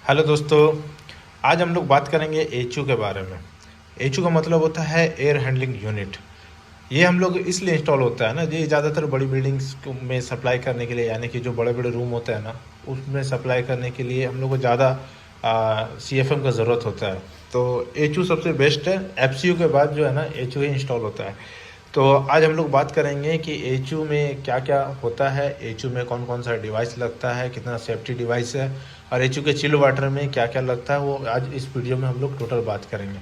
Hello दोस्तों। आज हम लोग बात करेंगे एचयू के बारे में। एचयू का मतलब होता है एयर हैंडलिंग यूनिट। ये हम लोग इसलिए इंस्टॉल होता है ना, ये ज़्यादातर बड़ी बिल्डिंग्स में सप्लाई करने के लिए, यानी कि जो बड़े बड़े रूम होते हैं ना, उसमें सप्लाई करने के लिए हम लोग को ज़्यादा CFM का ज़रूरत होता है। तो एचयू सबसे बेस्ट है। एफसीयू के बाद जो है ना, एचयू ही इंस्टॉल होता है। तो आज हम लोग बात करेंगे कि एचयू में क्या क्या होता है, एचयू में कौन कौन सा डिवाइस लगता है, कितना सेफ्टी डिवाइस है, और एचयू के चिल वाटर में क्या क्या लगता है, वो आज इस वीडियो में हम लोग टोटल बात करेंगे।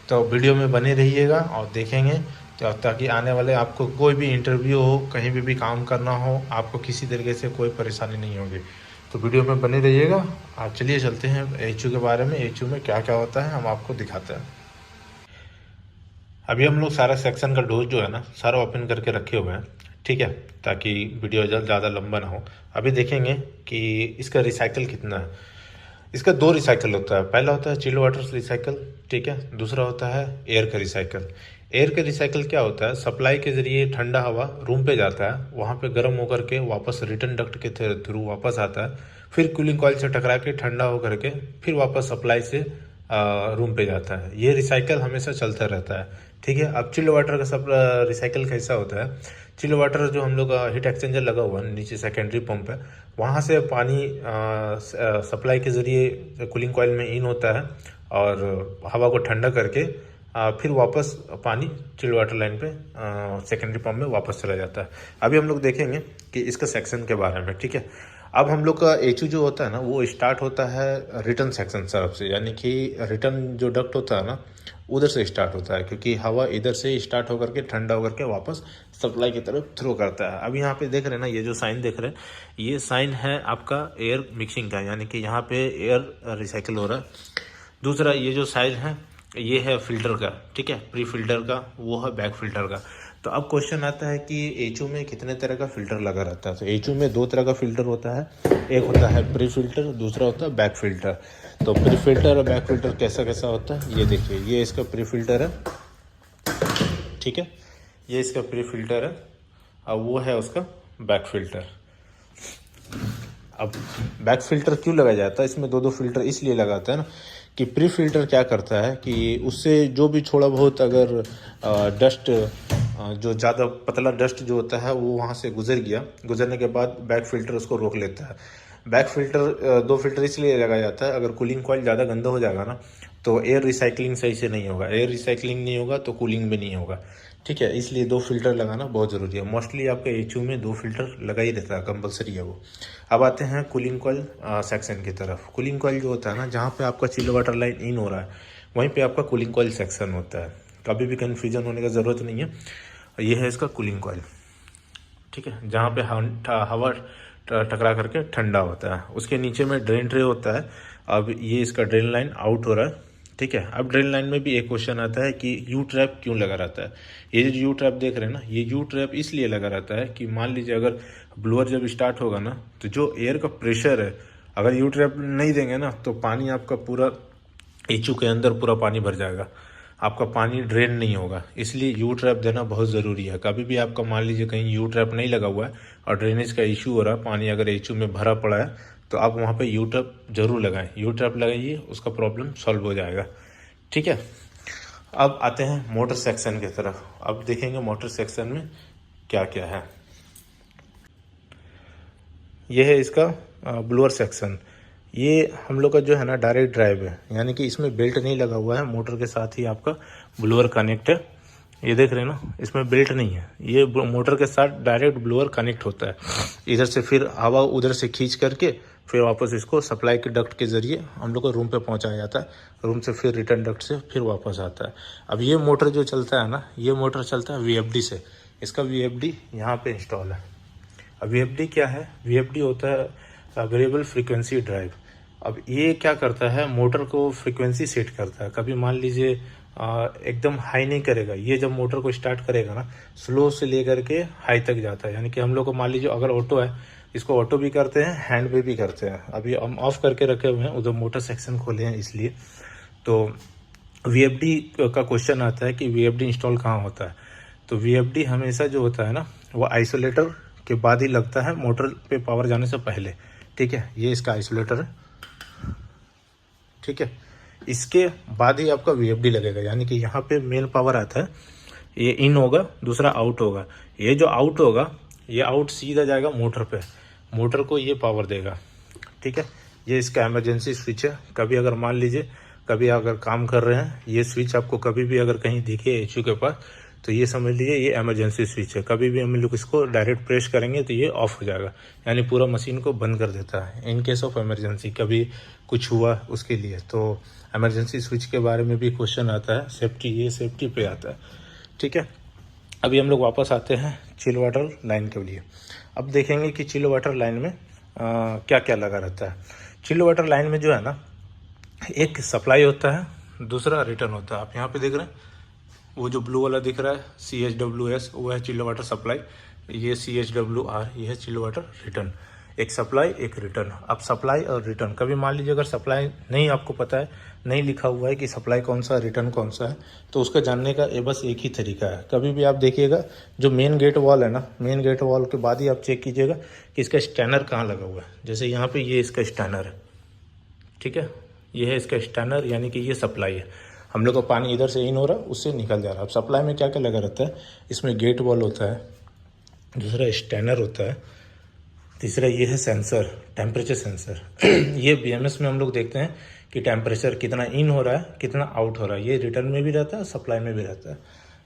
तो वीडियो में बने रहिएगा और देखेंगे, तो ताकि आने वाले आपको कोई भी इंटरव्यू हो, कहीं भी काम करना हो, आपको किसी तरीके से कोई परेशानी नहीं होगी। तो वीडियो में बने रहिएगा। आज चलिए चलते हैं एचयू के बारे में, एचयू में क्या क्या होता है हम आपको दिखाते हैं। अभी हम लोग सारा सेक्शन का डोज जो है ना, सारा ओपन करके रखे हुए हैं, ठीक है, ताकि वीडियो ज़्यादा लंबा ना हो। अभी देखेंगे कि इसका रिसाइकल कितना है। इसका दो रिसाइकल होता है। पहला होता है चिल वाटर रिसाइकल, ठीक है। दूसरा होता है एयर का रिसाइकल। एयर का रिसाइकल क्या होता है, सप्लाई के ज़रिए ठंडा हवा रूम पे जाता है, वहाँ पे गर्म होकर के वापस रिटर्न डक्ट के थ्रू वापस आता है, फिर कूलिंग कॉइल से टकरा के ठंडा होकर के फिर वापस सप्लाई से रूम पे जाता है। ये रिसाइकल हमेशा चलता रहता है, ठीक है। अब चिल्ड वाटर का सब रिसाइकल कैसा होता है, चिल्ड वाटर जो हम लोग हीट एक्सचेंजर लगा हुआ है नीचे, सेकेंडरी पंप है, वहाँ से पानी सप्लाई के ज़रिए कूलिंग कॉइल में इन होता है और हवा को ठंडा करके फिर वापस पानी चिल्ड वाटर लाइन पे सेकेंडरी पंप में वापस चला जाता है। अभी हम लोग देखेंगे कि इसका सेक्शन के बारे में, ठीक है। अब हम लोग का एचयू जो होता है ना, वो स्टार्ट होता है रिटर्न सेक्शन तरफ से, यानी कि रिटर्न जो डक्ट होता है ना, उधर से स्टार्ट होता है, क्योंकि हवा इधर से स्टार्ट होकर के ठंडा होकर के वापस सप्लाई की तरफ थ्रो करता है। अब यहाँ पे देख रहे हैं ना, ये जो साइन देख रहे हैं, ये साइन है आपका एयर मिक्सिंग का, यानी कि यहाँ पे एयर रिसाइकिल हो रहा है। दूसरा ये जो साइज है, ये है फिल्टर का, ठीक है, प्री फिल्टर का, वो है बैक फिल्टर का। तो अब क्वेश्चन आता है कि एचयू में कितने तरह का फिल्टर लगा रहता है। तो एचयू में दो तरह का फिल्टर होता है, एक होता है प्री फिल्टर, दूसरा होता है बैक फिल्टर। तो प्री फिल्टर और बैक फिल्टर कैसा कैसा होता है, ये देखिए, ये इसका प्री फिल्टर है, ठीक है, ये इसका प्री फिल्टर है, और वो है उसका बैक फिल्टर। अब बैक फिल्टर क्यों लगाया जाता है, इसमें दो दो फिल्टर इसलिए लगाता है ना, कि प्री फिल्टर क्या करता है कि उससे जो भी थोड़ा बहुत अगर डस्ट, जो ज़्यादा पतला डस्ट जो होता है वो वहाँ से गुजरने के बाद बैक फिल्टर उसको रोक लेता है। बैक फिल्टर दो फिल्टर इसलिए लगाया जाता है, अगर कूलिंग कॉइल ज़्यादा गंदा हो जाएगा ना, तो एयर रिसाइकलिंग सही से नहीं होगा, एयर रिसाइकलिंग नहीं होगा तो कूलिंग भी नहीं होगा, ठीक है। इसलिए दो फिल्टर लगाना बहुत ज़रूरी है। मोस्टली आपके एचयू में दो फिल्टर लगा ही रहता है, कंपलसरी है वो। अब आते हैं कूलिंग कॉइल सेक्शन की तरफ। कूलिंग कॉइल जो होता है ना, जहाँ पे आपका चिल वाटर लाइन इन हो रहा है, वहीं पे आपका कूलिंग कॉइल सेक्शन होता है। कभी भी कन्फ्यूजन होने की ज़रूरत नहीं है। ये है इसका कूलिंग कॉइल, ठीक है, जहाँ पे हवा टकरा करके ठंडा होता है। उसके नीचे में ड्रेन ट्रे होता है। अब ये इसका ड्रेन लाइन आउट हो रहा है, ठीक है। अब ड्रेन लाइन में भी एक क्वेश्चन आता है कि यू ट्रैप क्यों लगा रहता है। ये जो यू ट्रैप देख रहे हैं ना, ये यू ट्रैप इसलिए लगा रहता है कि मान लीजिए अगर ब्लोअर जब स्टार्ट होगा ना, तो जो एयर का प्रेशर है, अगर यू ट्रैप नहीं देंगे ना, तो पानी आपका पूरा एचयू के अंदर पूरा पानी भर जाएगा, आपका पानी ड्रेन नहीं होगा। इसलिए यू ट्रैप देना बहुत ज़रूरी है। कभी भी आपका मान लीजिए कहीं यू ट्रैप नहीं लगा हुआ है और ड्रेनेज का इशू हो रहा है, पानी अगर एचयू में भरा पड़ा है, तो आप वहाँ पे यू ट्रैप जरूर लगाएं। यू ट्रैप लगाइए, उसका प्रॉब्लम सॉल्व हो जाएगा, ठीक है। अब आते हैं मोटर सेक्शन की तरफ। अब देखेंगे मोटर सेक्शन में क्या क्या है। ये है इसका ब्लोअर सेक्शन। ये हम लोग का जो है ना, डायरेक्ट ड्राइव है, यानी कि इसमें बेल्ट नहीं लगा हुआ है, मोटर के साथ ही आपका ब्लोअर कनेक्ट है। ये देख रहे हैं ना, इसमें बेल्ट नहीं है, ये मोटर के साथ डायरेक्ट ब्लोअर कनेक्ट होता है। इधर से फिर हवा उधर से खींच करके फिर वापस इसको सप्लाई के डक्ट के ज़रिए हम लोग को रूम पे पहुंचाया जाता है, रूम से फिर रिटर्न डक्ट से फिर वापस आता है। अब ये मोटर जो चलता है ना, ये मोटर चलता है VFD से। इसका VFD यहाँ पे इंस्टॉल है। अब VFD क्या है, VFD होता है वेरिएबल फ्रीक्वेंसी ड्राइव। अब ये क्या करता है, मोटर को फ्रीक्वेंसी सेट करता है। कभी मान लीजिए एकदम हाई नहीं करेगा, ये जब मोटर को स्टार्ट करेगा ना, स्लो से लेकर के हाई तक जाता है। यानी कि हम लोग को मान लीजिए अगर ऑटो है, इसको ऑटो भी करते हैं, हैंड पे भी करते हैं। अभी हम ऑफ करके रखे हुए हैं, उधर मोटर सेक्शन खोले हैं इसलिए। तो VFD का क्वेश्चन आता है कि VFD इंस्टॉल कहाँ होता है। तो VFD हमेशा जो होता है ना, वो आइसोलेटर के बाद ही लगता है, मोटर पे पावर जाने से पहले, ठीक है। ये इसका आइसोलेटर है, ठीक है। इसके बाद ही आपका VFD लगेगा, यानी कि यहाँ पे मेन पावर आता है, ये इन होगा, दूसरा आउट होगा। ये जो आउट होगा, ये आउट सीधा जाएगा मोटर पे, मोटर को ये पावर देगा, ठीक है। ये इसका इमरजेंसी स्विच है। कभी अगर मान लीजिए कभी अगर काम कर रहे हैं, ये स्विच आपको कभी भी अगर कहीं दिखे एचयू के पास, तो ये समझ लीजिए ये इमरजेंसी स्विच है। कभी भी हम लोग इसको डायरेक्ट प्रेस करेंगे तो ये ऑफ हो जाएगा, यानी पूरा मशीन को बंद कर देता है इन केस ऑफ इमरजेंसी, कभी कुछ हुआ उसके लिए। तो इमरजेंसी स्विच के बारे में भी क्वेश्चन आता है, सेफ्टी, ये सेफ्टी पे आता है, ठीक है। अभी हम लोग वापस आते हैं चिल वाटर लाइन के लिए। अब देखेंगे कि चिल वाटर लाइन में क्या क्या लगा रहता है। चिल वाटर लाइन में जो है ना, एक सप्लाई होता है, दूसरा रिटर्न होता है। आप यहाँ पे देख रहे हैं, वो जो ब्लू वाला दिख रहा है CHWS, वो है चिल वाटर सप्लाई। ये CHWR, ये है चिल वाटर रिटर्न। एक सप्लाई, एक रिटर्न। अब सप्लाई और रिटर्न, कभी मान लीजिए अगर सप्लाई नहीं आपको पता है, नहीं लिखा हुआ है कि सप्लाई कौन सा है, रिटर्न कौन सा है, तो उसका जानने का ये बस एक ही तरीका है। कभी भी आप देखिएगा, जो मेन गेट वॉल है ना, मेन गेट वॉल के बाद ही आप चेक कीजिएगा कि इसका स्टैनर कहाँ लगा हुआ है। जैसे यहाँ पे ये इसका स्टैनर है, ठीक है, ये है इसका स्टैनर, यानी कि ये सप्लाई है। हम लोग का पानी इधर से इन हो रहा है, उससे निकल जा रहा है। अब सप्लाई में क्या क्या लगा रहता है, इसमें गेट वॉल होता है, दूसरा स्टैनर होता है, तीसरा ये है सेंसर, टेम्परेचर सेंसर। ये BMS में हम लोग देखते हैं कि टेम्परेचर कितना इन हो रहा है, कितना आउट हो रहा है। ये रिटर्न में भी रहता है, सप्लाई में भी रहता है।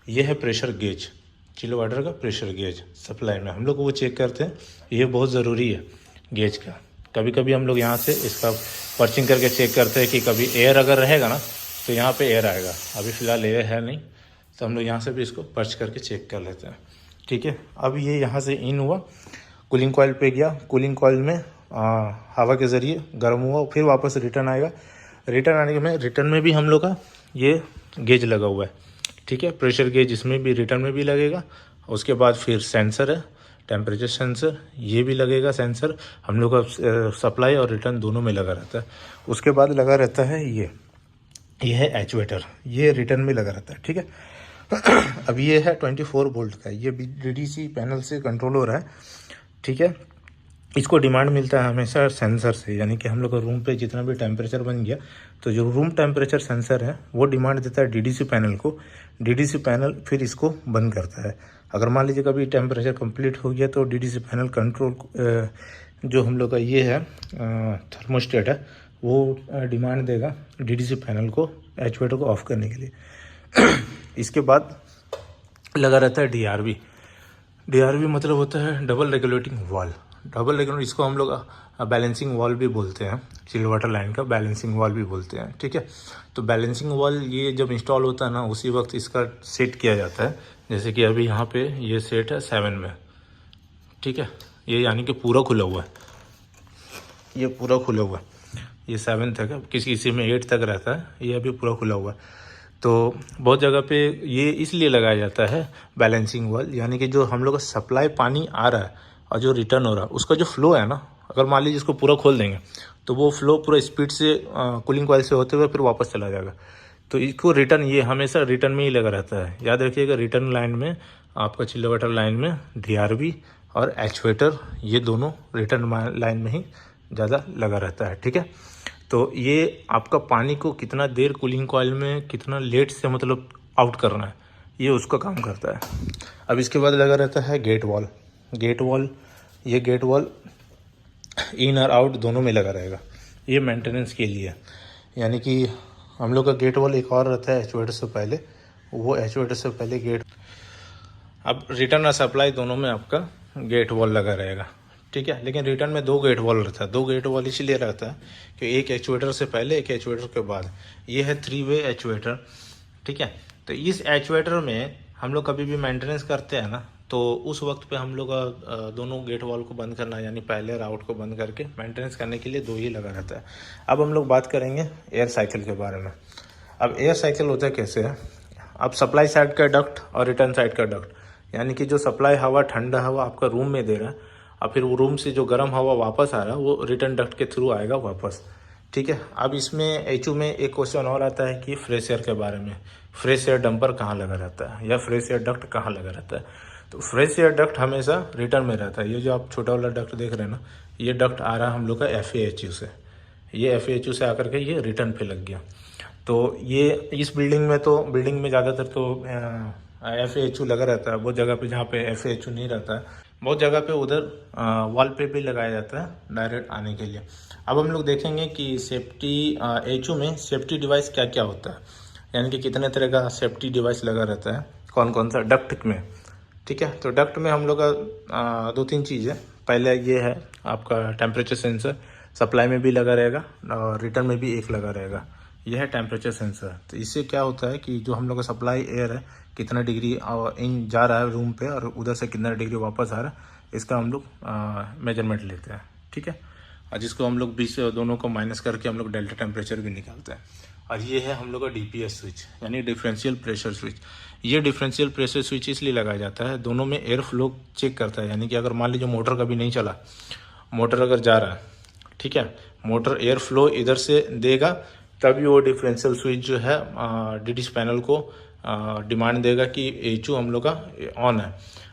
ये है प्रेशर गेज, चिल वाटर का प्रेशर गेज सप्लाई में हम लोग वो चेक करते हैं। ये बहुत ज़रूरी है गेज का। कभी कभी हम लोग यहाँ से इसका पर्चिंग करके चेक करते हैं कि कभी एयर अगर रहेगा ना, तो यहाँ पे एयर आएगा। अभी फ़िलहाल एयर है नहीं, तो हम लोग यहाँ से भी इसको पर्च करके चेक कर लेते हैं, ठीक है। अब ये यहाँ से इन हुआ, कूलिंग कॉइल पे गया, कूलिंग कॉइल में हवा के ज़रिए गर्म हुआ, फिर वापस रिटर्न आएगा। रिटर्न आने में, रिटर्न में भी हम लोग का ये गेज लगा हुआ है, ठीक है, प्रेशर गेज, इसमें भी रिटर्न में भी लगेगा। उसके बाद फिर सेंसर है, टेम्परेचर सेंसर, ये भी लगेगा सेंसर। हम लोग का सप्लाई और रिटर्न दोनों में लगा रहता है। उसके बाद लगा रहता है ये है एक्चुएटर, ये रिटर्न में लगा रहता है, ठीक है। अब ये है 24 वोल्ट का, ये DDC पैनल से कंट्रोल हो रहा है, ठीक है। इसको डिमांड मिलता है हमेशा सेंसर से, यानी कि हम लोग का रूम पे जितना भी टेम्परेचर बन गया, तो जो रूम टेम्परेचर सेंसर है वो डिमांड देता है DDC पैनल को। DDC पैनल फिर इसको बंद करता है। अगर मान लीजिए कभी टेम्परेचर कंप्लीट हो गया, तो DDC पैनल कंट्रोल, जो हम लोग का ये है थर्मोस्टेट है, वो डिमांड देगा DDC पैनल को, एक्चुएटर को ऑफ करने के लिए। इसके बाद लगा रहता है DRV मतलब होता है double regulating valve. Double regulator, इसको हम लोग बैलेंसिंग वाल्व भी बोलते हैं, चिल वाटर लाइन का बैलेंसिंग वाल्व भी बोलते हैं, ठीक है। तो बैलेंसिंग वाल्व ये जब इंस्टॉल होता है ना, उसी वक्त इसका सेट किया जाता है। जैसे कि अभी यहाँ पे ये सेट है 7 में, ठीक है, ये यानी कि पूरा खुला हुआ है, ये पूरा खुला हुआ है, ये 7 तक है, किसी में 8 तक रहता है, ये अभी पूरा खुला हुआ है। तो बहुत जगह पे ये इसलिए लगाया जाता है बैलेंसिंग वाल्व, यानी कि जो हम लोग का सप्लाई पानी आ रहा है और जो रिटर्न हो रहा है, उसका जो फ्लो है ना, अगर मान लीजिए इसको पूरा खोल देंगे, तो वो फ्लो पूरा स्पीड से कूलिंग कॉइल से होते हुए फिर वापस चला जाएगा। तो इसको रिटर्न, ये हमेशा रिटर्न में ही लगा रहता है। याद रखिएगा, रिटर्न लाइन में आपका चिल वाटर लाइन में DRV और एक्चुएटर, ये दोनों रिटर्न लाइन में ही ज़्यादा लगा रहता है, ठीक है। तो ये आपका पानी को कितना देर कूलिंग कॉइल में कितना लेट से मतलब आउट करना है, ये उसका काम करता है। अब इसके बाद लगा रहता है गेट वॉल। ये गेट वॉल इन और आउट दोनों में लगा रहेगा, ये मेंटेनेंस के लिए। यानी कि हम लोग का गेट वॉल एक और रहता है एक्चुएटर से पहले, वो एक्चुएटर से पहले गेट। अब रिटर्न और सप्लाई दोनों में आपका गेट वॉल लगा रहेगा, ठीक है। लेकिन रिटर्न में 2 गेट वॉल रहता है। 2 गेट वॉल इसलिए रहता है कि एक एक्चुएटर से पहले, एक एक्चुएटर के बाद। ये है 3 वे एक्चुएटर, ठीक है। तो इस एक्चुएटर में हम लोग कभी भी मेंटेनेंस करते हैं ना, तो उस वक्त पे हम लोग दोनों गेट वॉल को बंद करना, यानी पहले और आउट को बंद करके मेंटेनेंस करने के लिए 2 ही लगा रहता है। अब हम लोग बात करेंगे एयर साइकिल के बारे में। अब एयर साइकिल होता है कैसे है, अब सप्लाई साइड का डक्ट और रिटर्न साइड का डक्ट, यानी कि जो सप्लाई हवा, ठंडा हवा आपका रूम में दे रहा है, और फिर वो रूम से जो गर्म हवा वापस आ रहा है, वो रिटर्न डक्ट के थ्रू आएगा वापस, ठीक है। अब इसमें HU में एक क्वेश्चन और आता है कि फ्रेश एयर के बारे में, फ्रेश एयर डंपर कहाँ लगा रहता है या फ्रेश एयर डक्ट कहाँ लगा रहता है। तो फ्रेश एयर डक्ट हमेशा रिटर्न में रहता है। ये जो आप छोटा वाला डक्ट देख रहे हैं ना, ये डक्ट आ रहा है हम लोग का FAHU से, ये FAHU से आकर के ये रिटर्न पे लग गया। तो ये इस बिल्डिंग में ज़्यादातर तो FAHU लगा रहता है। बहुत जगह पे जहाँ पे FAHU नहीं रहता है, बहुत जगह पे उधर वॉल पे भी लगाया जाता है डायरेक्ट आने के लिए। अब हम लोग देखेंगे कि सेफ्टी HU में सेफ्टी डिवाइस क्या क्या होता है, यानी कि कितने तरह का सेफ्टी डिवाइस लगा रहता है, कौन कौन सा डक्ट में। ठीक है, तो डक्ट में हम लोग का 2-3 चीज़ है। पहले ये है आपका टेम्परेचर सेंसर, सप्लाई में भी लगा रहेगा और रिटर्न में भी एक लगा रहेगा। यह है टेम्परेचर सेंसर। तो इससे क्या होता है कि जो हम लोग का सप्लाई एयर है कितना डिग्री इन जा रहा है रूम पे और उधर से कितना डिग्री वापस आ रहा है, इसका हम लोग मेजरमेंट लेते हैं। ठीक है, और जिसको हम लोग बीच दोनों को माइनस करके हम लोग डेल्टा टेम्परेचर भी निकालते हैं। और ये है हम लोग का DPS स्विच, यानी डिफरेंशियल प्रेशर स्विच। ये डिफरेंशियल प्रेशर स्विच इसलिए लगाया जाता है, दोनों में एयर फ्लो चेक करता है। यानी कि अगर मान लीजिए मोटर कभी नहीं चला, मोटर अगर जा रहा है, ठीक है, मोटर एयर फ्लो इधर से देगा तभी वो डिफरेंशियल स्विच जो है DDC पैनल को डिमांड देगा कि HU हम लोग का ऑन है।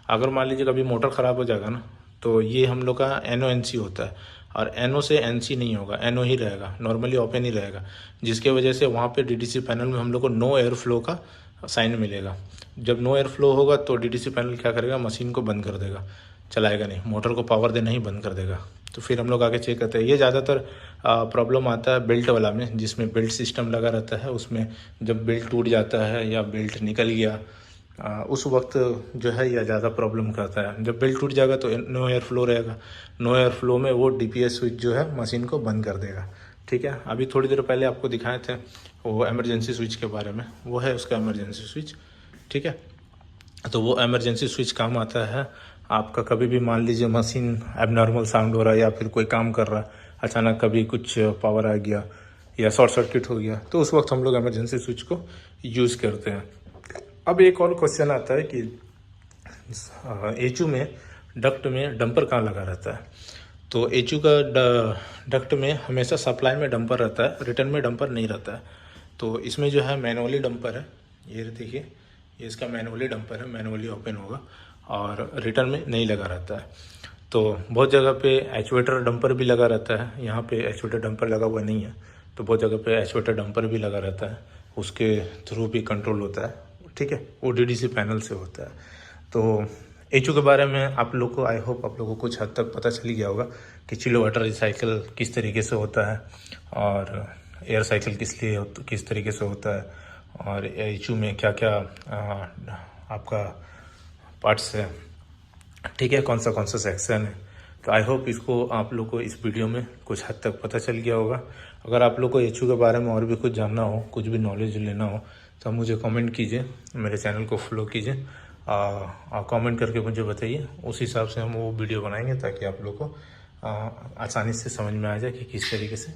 अगर मान लीजिए कभी मोटर ख़राब हो जाएगा ना, तो ये हम लोग का NO-NC होता है, और NO से NC नहीं होगा, NO ही रहेगा, नॉर्मली ओपन ही रहेगा, जिसके वजह से वहाँ पे DDC पैनल में हम लोग को नो एयर फ्लो का साइन मिलेगा। जब नो एयर फ्लो होगा तो DDC पैनल क्या करेगा, मशीन को बंद कर देगा, चलाएगा नहीं, मोटर को पावर देना ही बंद कर देगा। तो फिर हम लोग आगे चेक करते हैं। ये ज़्यादातर प्रॉब्लम आता है बेल्ट वाला में, जिसमें बेल्ट सिस्टम लगा रहता है। उसमें जब बेल्ट टूट जाता है या बेल्ट निकल गया, उस वक्त जो है यह ज़्यादा प्रॉब्लम करता है। जब बेल्ट टूट जाएगा तो नो एयर फ्लो रहेगा, नो एयर फ्लो में वो DPS स्विच जो है मशीन को बंद कर देगा। ठीक है, अभी थोड़ी देर पहले आपको दिखाए थे वो एमरजेंसी स्विच के बारे में, वो है उसका एमरजेंसी स्विच। ठीक है, तो वो एमरजेंसी स्विच काम आता है आपका, कभी भी मान लीजिए मशीन एबनॉर्मल साउंड हो रहा है या फिर कोई काम कर रहा है, अचानक कभी कुछ पावर आ गया या शॉर्ट सर्किट हो गया, तो उस वक्त हम लोग एमरजेंसी स्विच को यूज़ करते हैं। अब एक और क्वेश्चन आता है कि HU में डक्ट में डंपर कहाँ लगा रहता है। तो HU का डक्ट में हमेशा सप्लाई में डंपर रहता है, रिटर्न में डंपर नहीं रहता है। तो इसमें जो है मैनुअली डंपर है, ये देखिए, ये इसका मैनुअली डंपर है, मैनुअली ओपन होगा, और रिटर्न में नहीं लगा रहता है। तो बहुत जगह पे एक्चुएटर डंपर भी लगा रहता है, यहाँ पे एक्चुएटर डंपर लगा हुआ नहीं है, तो बहुत जगह पे एक्चुएटर डंपर भी लगा रहता है, उसके थ्रू भी कंट्रोल होता है। ठीक है, वो DDC पैनल से होता है। तो HU के बारे में आप लोग को, आई होप आप लोगों को कुछ हद तक पता चल गया होगा कि चिल वाटर रिसाइकिल किस तरीके से होता है और एयर साइकिल किस तरीके से होता है, और HU में क्या क्या आपका पार्ट्स है। ठीक है, कौन सा सेक्शन है। तो आई होप इसको आप लोग को इस वीडियो में कुछ हद तक पता चल गया होगा। अगर आप लोग को HU के बारे में और भी कुछ जानना हो, कुछ भी नॉलेज लेना हो, तो मुझे कमेंट कीजिए, मेरे चैनल को फॉलो कीजिए, कमेंट करके मुझे बताइए, उस हिसाब से हम वो वीडियो बनाएंगे ताकि आप लोग को आसानी से समझ में आ जाए कि किस तरीके से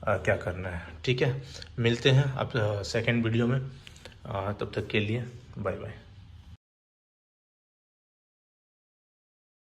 क्या करना है। ठीक है, मिलते हैं आप सेकंड वीडियो में, तब तक के लिए बाय बाय।